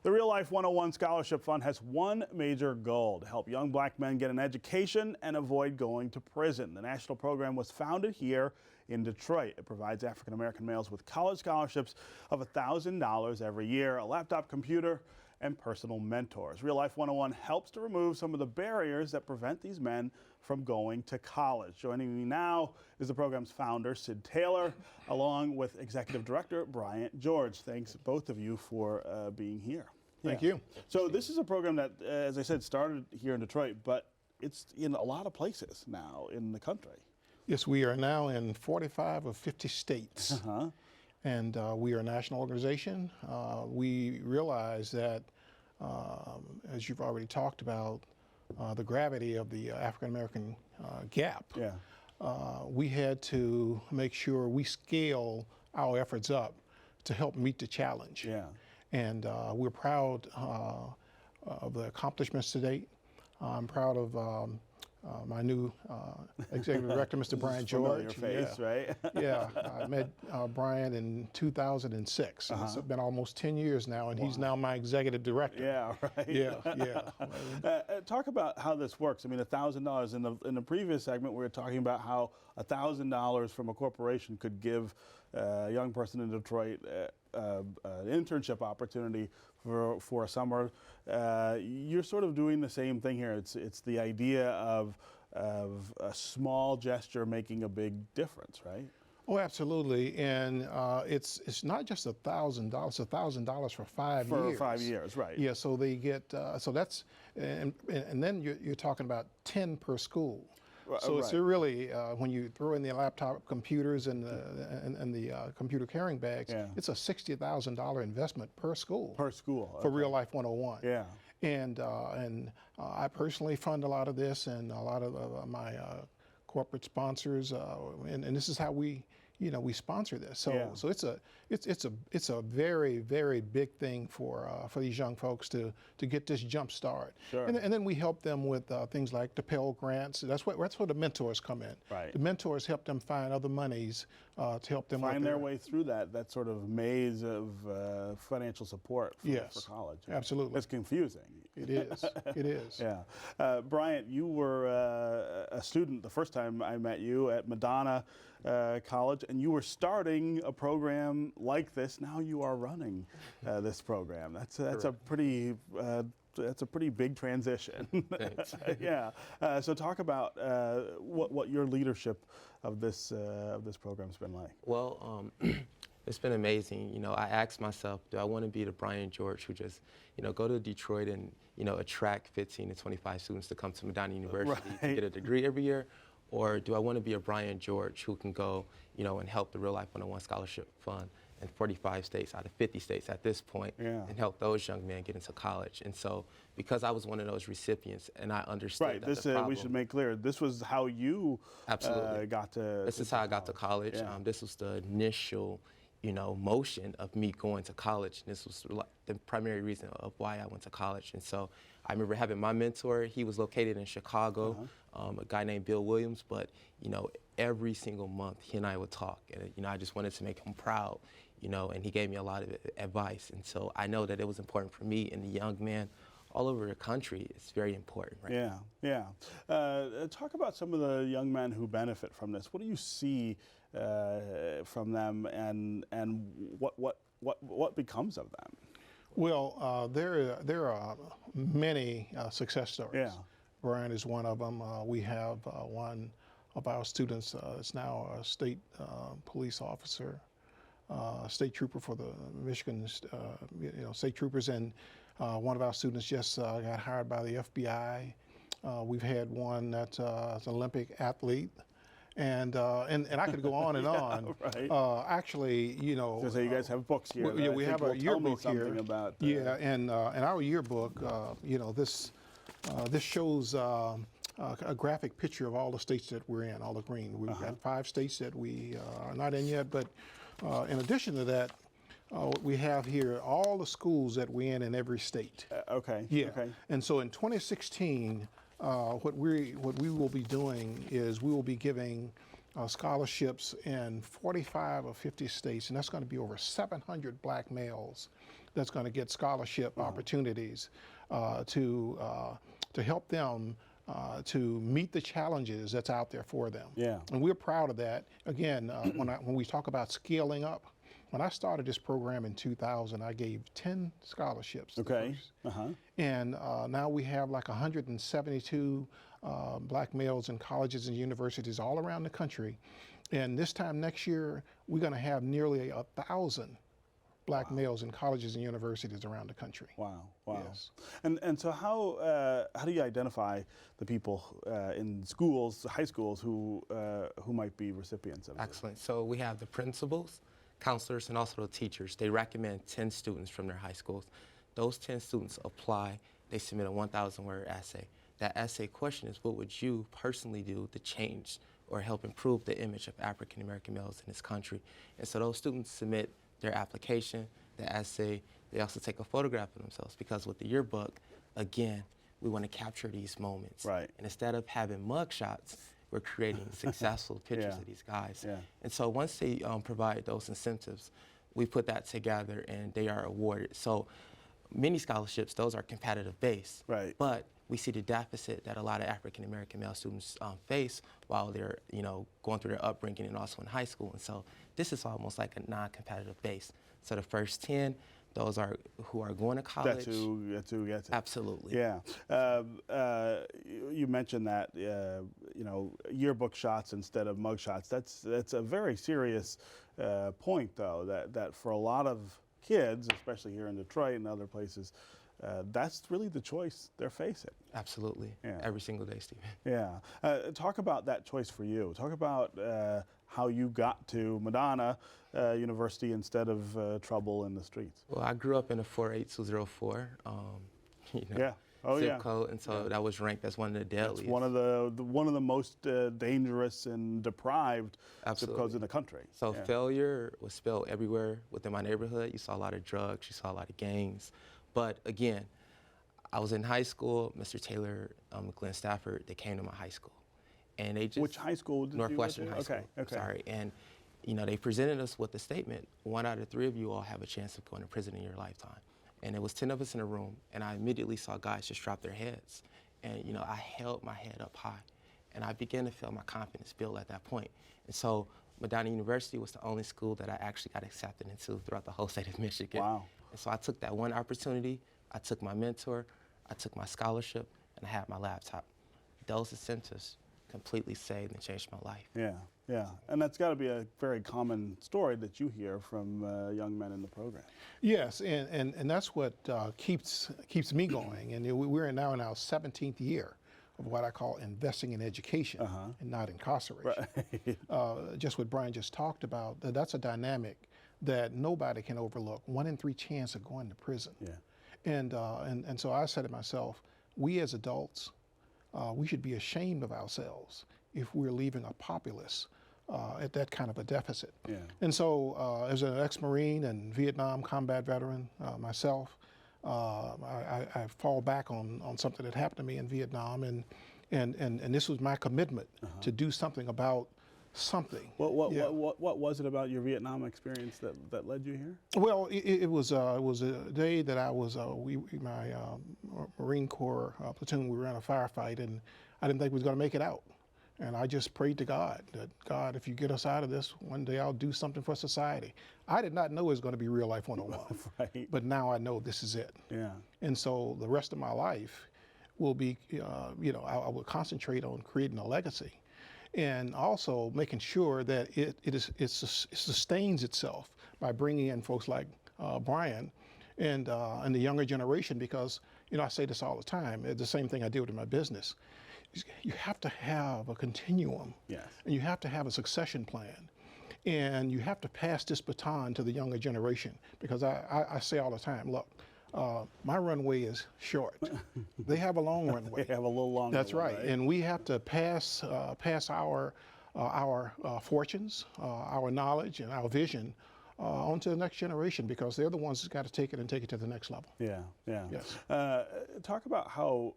The Real Life 101 Scholarship Fund has one major goal: to help young black men get an education and avoid going to prison. The national program was founded here in Detroit. It provides African American males with college scholarships of $1,000 every year, a laptop computer, and personal mentors. Real Life 101 helps to remove some of the barriers that prevent these men from going to college. Joining me now is the program's founder, Sid Taylor, along with Executive Director Bryant George. Thanks, both of you, for being here. Thank you. So this is a program that, as I said, started here in Detroit, but it's in a lot of places now in the country. Yes, we are now in 45 of 50 states. And we are a national organization. We realize that, as you've already talked about, the gravity of the African American gap. We had to make sure we scale our efforts up to help meet the challenge. And we're proud of the accomplishments to date. I'm proud of my new executive director, Mr. Bryant George. Face, right? I met Bryant in 2006. It's been almost 10 years now, and he's now my executive director. Talk about how this works. I mean, $1,000 in the previous segment, we were talking about how $1,000 from a corporation could give a young person in Detroit an internship opportunity for a summer. You're sort of doing the same thing here. It's the idea of a small gesture making a big difference, right? Oh, absolutely. And it's not just $1,000. It's $1,000 for 5 years. For 5 years, right? Yeah. So they get so that's and then you're talking about 10 per school. So it's really, when you throw in the laptop computers and the computer carrying bags, it's a $60,000 investment per school. Per school. For Real Life 101. And I personally fund a lot of this, and a lot of my corporate sponsors, and this is how we sponsor this. So it's a very, very big thing for these young folks to get this jump start. And then we help them with things like the Pell Grants. That's where the mentors come in. The mentors help them find other monies to help them find their way through that sort of maze of financial support for college. Absolutely. It's confusing. It is. It is. Bryant, you were a student the first time I met you at Madonna College, and you were starting a program like this. Now you are running this program. That's a pretty big transition. So talk about what your leadership of this program's been like. Well, it's been amazing. You know, I asked myself, do I want to be the Bryant George who just, go to Detroit and, attract 15 to 25 students to come to Madonna University to get a degree every year? Or do I want to be a Bryant George who can go, and help the Real Life 101 Scholarship Fund in 45 states out of 50 states at this point, and help those young men get into college? And so, because I was one of those recipients, and I understood that the problem, we should make clear, this was how you got to. This is how I got to college. This was the initial, motion of me going to college. And this was the primary reason of why I went to college. And so I remember having my mentor. He was located in Chicago, a guy named Bill Williams. But, every single month he and I would talk. And, I just wanted to make him proud, and he gave me a lot of advice. And so I know that it was important for me and the young man all over the country. It's very important, right? Talk about some of the young men who benefit from this. What do you see from them, and what becomes of them? Well, there are many success stories. Brian is one of them. We have one of our students is now a state police officer, state trooper for the Michigan state troopers, and one of our students just got hired by the FBI. We've had one that's an Olympic athlete. And I could go on and on. Actually, So you guys have books here. We have a yearbook here. About, and our yearbook, this shows a graphic picture of all the states that we're in, all the green. We've got 5 states that we are not in yet, but in addition to that, we have here all the schools that we're in every state. And so in 2016, what we will be doing is we will be giving scholarships in 45 or 50 states, and that's going to be over 700 black males that's going to get scholarship opportunities to help them to meet the challenges that's out there for them. Yeah. And we're proud of that. Again, when we talk about scaling up, when I started this program in 2000, I gave 10 scholarships. Okay. And now we have like 172 black males in colleges and universities all around the country. And this time next year, we're going to have nearly 1,000 black males in colleges and universities around the country. Wow, wow. Yes. And so how do you identify the people in schools, high schools, who might be recipients of it? Excellent. So we have the principals, counselors, and also the teachers. They recommend 10 students from their high schools. Those 10 students apply. They submit a 1,000-word essay. That essay question is, what would you personally do to change or help improve the image of African American males in this country? And so those students submit their application, the essay. They also take a photograph of themselves, because with the yearbook, again, we want to capture these moments. Right. And instead of having mug shots, we're creating successful pictures of these guys. Yeah. And so once they provide those incentives, we put that together and they are awarded. So many scholarships, those are competitive based. Right. But we see the deficit that a lot of African American male students face while they're, going through their upbringing and also in high school. And so this is almost like a non-competitive base. So the first 10, those are who are going to college. That's who gets it. Absolutely. Yeah. You mentioned that, yearbook shots instead of mug shots. That's a very serious point, though, that for a lot of kids, especially here in Detroit and other places, that's really the choice they're facing. Absolutely. Yeah. Every single day, Stephen. Yeah. Talk about that choice for you. Talk about how you got to Madonna University instead of trouble in the streets. Well, I grew up in a 48204 Yeah. Oh, zip yeah. code, and so that was ranked as one of the deadliest. It's one of the most dangerous and deprived zip codes in the country. So failure was spelled everywhere within my neighborhood. You saw a lot of drugs, you saw a lot of gangs. But again, I was in high school. Mr. Taylor, Glenn Stafford, they came to my high school, and they just— Which high school did you go to? Northwestern High School. Okay. Sorry, and they presented us with the statement: 1 out of 3 of you all have a chance of going to prison in your lifetime. And it was 10 of us in a room, and I immediately saw guys just drop their heads, and I held my head up high, and I began to feel my confidence build at that point. And so Madonna University was the only school that I actually got accepted into throughout the whole state of Michigan. Wow. And so I took that one opportunity, I took my mentor, I took my scholarship, and I had my laptop. Those incentives completely saved and changed my life. Yeah, yeah. And that's got to be a very common story that you hear from young men in the program. Yes, and that's what keeps me going. And we're now in our 17th year of what I call investing in education and not incarceration. Right. Just what Brian just talked about, that's a dynamic that nobody can overlook. 1 in 3 chance of going to prison. Yeah. And so I said to myself, we as adults, we should be ashamed of ourselves if we're leaving a populace at that kind of a deficit. Yeah. And so as an ex-Marine and Vietnam combat veteran myself, I fall back on something that happened to me in Vietnam, and this was my commitment to do something about something. What was it about your Vietnam experience that led you here? Well, it was a day that I was my Marine Corps platoon. We were in a firefight, and I didn't think we was going to make it out. And I just prayed to God that, God, if you get us out of this, one day I'll do something for society. I did not know it was going to be Real Life 101, Right. but now I know this is it. Yeah. And so the rest of my life will be, I will concentrate on creating a legacy, and also making sure that it sustains itself by bringing in folks like Brian and the younger generation, because I say this all the time. It's the same thing I do with my business. You have to have a continuum, Yes. and you have to have a succession plan, and you have to pass this baton to the younger generation, because I say all the time, look, my runway is short. They have a long runway. They have a little longer. That's right. And we have to pass our fortunes, our knowledge, and our vision on to the next generation, because they're the ones that's got to take it to the next level. Yeah, yeah. Yes. Talk about how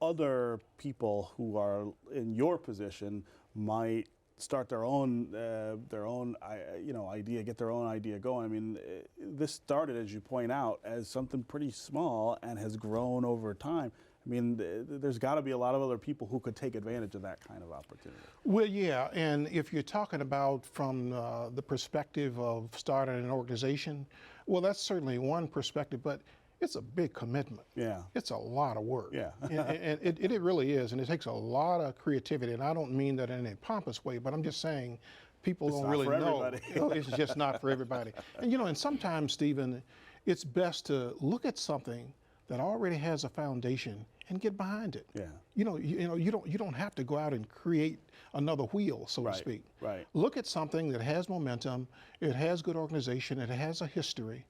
other people who are in your position might start their own idea, get their own idea going. I mean, this started, as you point out, as something pretty small and has grown over time. I mean, there's got to be a lot of other people who could take advantage of that kind of opportunity. Well, yeah, and if you're talking about from the perspective of starting an organization, well, that's certainly one perspective, but it's a big commitment. Yeah. It's a lot of work. Yeah. and it really is, and it takes a lot of creativity, and I don't mean that in a pompous way, but I'm just saying people don't really know. It's just not for everybody. And and sometimes, Stephen, it's best to look at something that already has a foundation and get behind it. Yeah. You don't have to go out and create another wheel, so to speak. Right. Look at something that has momentum, it has good organization, it has a history,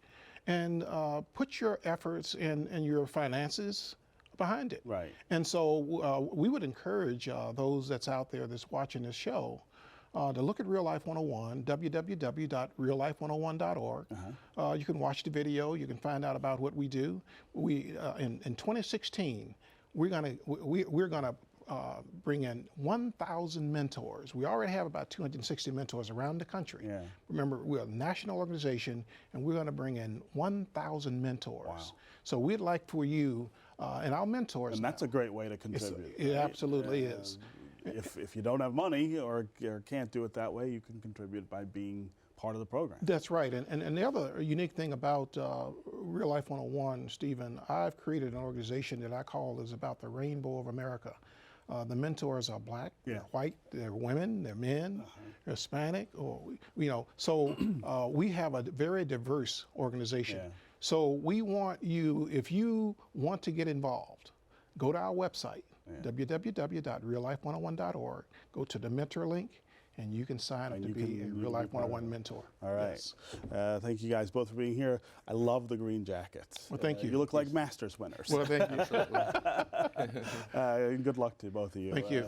and put your efforts and your finances behind it. Right. And so we would encourage those that's out there that's watching this show to look at Real Life 101, www.reallife101.org. You can watch the video. You can find out about what we do. We in 2016, we're gonna bring in 1,000 mentors. We already have about 260 mentors around the country. Yeah. Remember, we're a national organization, and we're going to bring in 1,000 mentors. Wow. So we'd like for you and our mentors. And that's a great way to contribute. It absolutely is. If you don't have money or can't do it that way, you can contribute by being part of the program. That's right. And the other unique thing about Real Life 101, Stephen, I've created an organization that I call is about the rainbow of America. The mentors are black, they're white, they're women, they're men, they're Hispanic, or So we have a very diverse organization. Yeah. So we want you, if you want to get involved, go to our website, www.reallife101.org. Go to the mentor link, and you can sign up to be a Real Life 101 mentor. All right. Yes. Thank you guys both for being here. I love the green jackets. Well, thank you. You look like Masters winners. Well, thank you. Good luck to both of you. Thank you.